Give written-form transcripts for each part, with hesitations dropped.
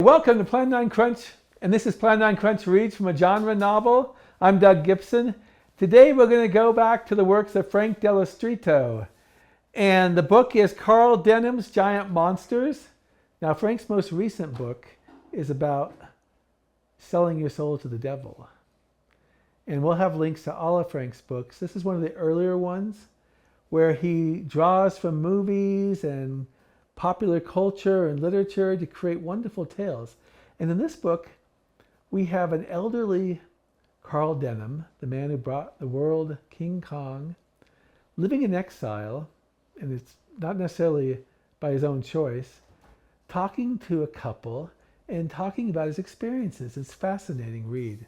Welcome to Plan9Crunch, and this is Plan9Crunch Reads from a Genre Novel. I'm Doug Gibson. Today we're going to go back to the works of Frank Dello Stritto, and the book is Carl Denham's Giant Monsters. Now, Frank's most recent book is about selling your soul to the devil, and we'll have links to all of Frank's books. This is one of the earlier ones where he draws from movies and popular culture and literature to create wonderful tales. And in this book, we have an elderly Carl Denham, the man who brought the world King Kong, living in exile, and it's not necessarily by his own choice, talking to a couple and talking about his experiences. It's a fascinating read.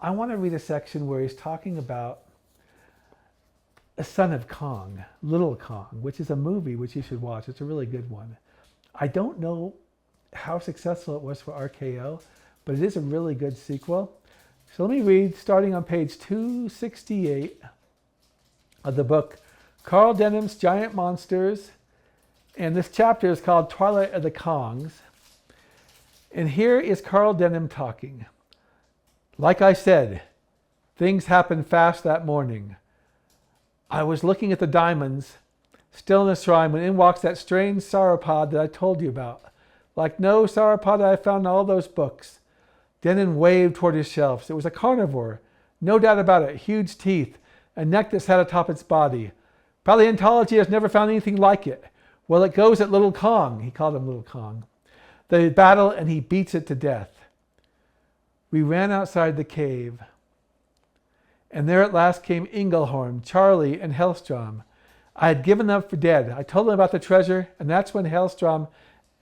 I want to read a section where he's talking about a son of Kong, Little Kong, which is a movie which you should watch. It's a really good one. I don't know how successful it was for RKO, but it is a really good sequel. So let me read, starting on page 268 of the book, Carl Denham's Giant Monsters. And this chapter is called Twilight of the Kongs. And here is Carl Denham talking. Like I said, things happened fast that morning. I was looking at the diamonds, still in the shrine, when in walks that strange sauropod that I told you about. Like no sauropod I found in all those books. Denham waved toward his shelves. It was a carnivore, no doubt about it, huge teeth, a neck that sat atop its body. Paleontology has never found anything like it. Well, it goes at Little Kong, he called him Little Kong. They battle and he beats it to death. We ran outside the cave. And there at last came Ingelhorn, Charlie, and Hellstrom. I had given them for dead. I told them about the treasure, and that's when Hellstrom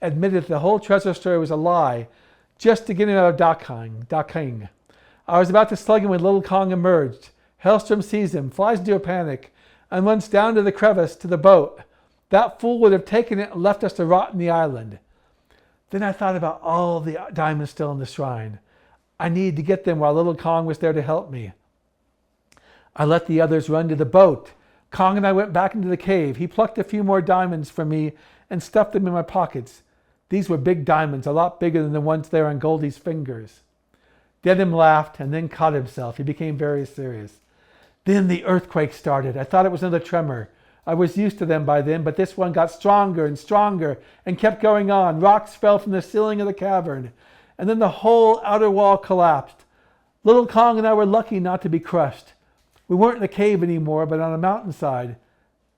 admitted the whole treasure story was a lie, just to get him out of Docking. I was about to slug him when Little Kong emerged. Hellstrom sees him, flies into a panic, and runs down to the crevice to the boat. That fool would have taken it and left us to rot in the island. Then I thought about all the diamonds still in the shrine. I needed to get them while Little Kong was there to help me. I let the others run to the boat. Kong and I went back into the cave. He plucked a few more diamonds from me and stuffed them in my pockets. These were big diamonds, a lot bigger than the ones there on Goldie's fingers. Denham laughed and then caught himself. He became very serious. Then the earthquake started. I thought it was another tremor. I was used to them by then, but this one got stronger and stronger and kept going on. Rocks fell from the ceiling of the cavern, and then the whole outer wall collapsed. Little Kong and I were lucky not to be crushed. We weren't in a cave anymore, but on a mountainside.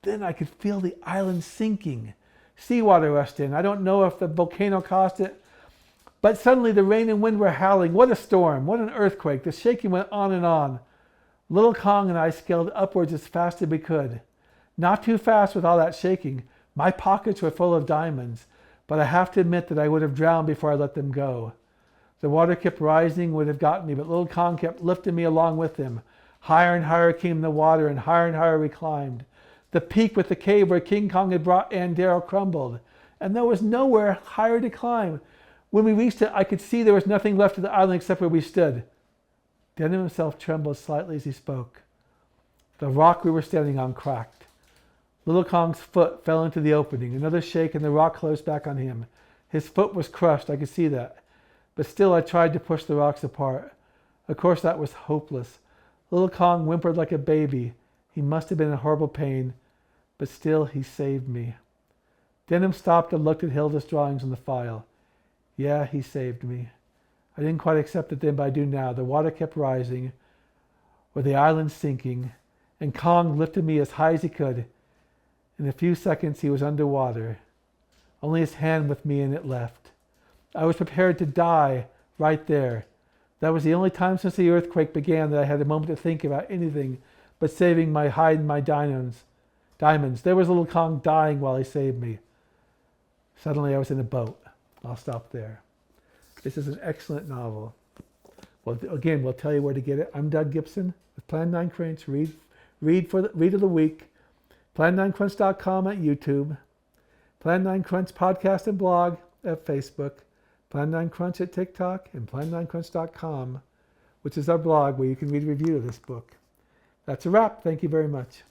Then I could feel the island sinking. Seawater rushed in. I don't know if the volcano caused it, but suddenly the rain and wind were howling. What a storm! What an earthquake! The shaking went on and on. Little Kong and I scaled upwards as fast as we could. Not too fast with all that shaking. My pockets were full of diamonds, but I have to admit that I would have drowned before I let them go. The water kept rising, would have gotten me, but Little Kong kept lifting me along with him. Higher and higher came the water, and higher we climbed. The peak with the cave where King Kong had brought Ann Darrow crumbled, and there was nowhere higher to climb. When we reached it, I could see there was nothing left of the island except where we stood. Denham himself trembled slightly as he spoke. The rock we were standing on cracked. Little Kong's foot fell into the opening. Another shake, and the rock closed back on him. His foot was crushed, I could see that. But still I tried to push the rocks apart. Of course that was hopeless. Little Kong whimpered like a baby. He must have been in horrible pain, but still he saved me. Denham stopped and looked at Hilda's drawings on the file. Yeah, he saved me. I didn't quite accept it then, but I do now. The water kept rising, or the island sinking, and Kong lifted me as high as he could. In a few seconds he was underwater. Only his hand with me in it left. I was prepared to die right there. That was the only time since the earthquake began that I had a moment to think about anything but saving my hide and my diamonds. There was Little Kong dying while he saved me. Suddenly I was in a boat. I'll stop there. This is an excellent novel. Well, again, we'll tell you where to get it. I'm Doug Gibson with Plan9Crunch. Read of the week. Plan9Crunch.com at YouTube. Plan9Crunch podcast and blog at Facebook. Plan9Crunch at TikTok, and Plan9Crunch.com, which is our blog where you can read a review of this book. That's a wrap. Thank you very much.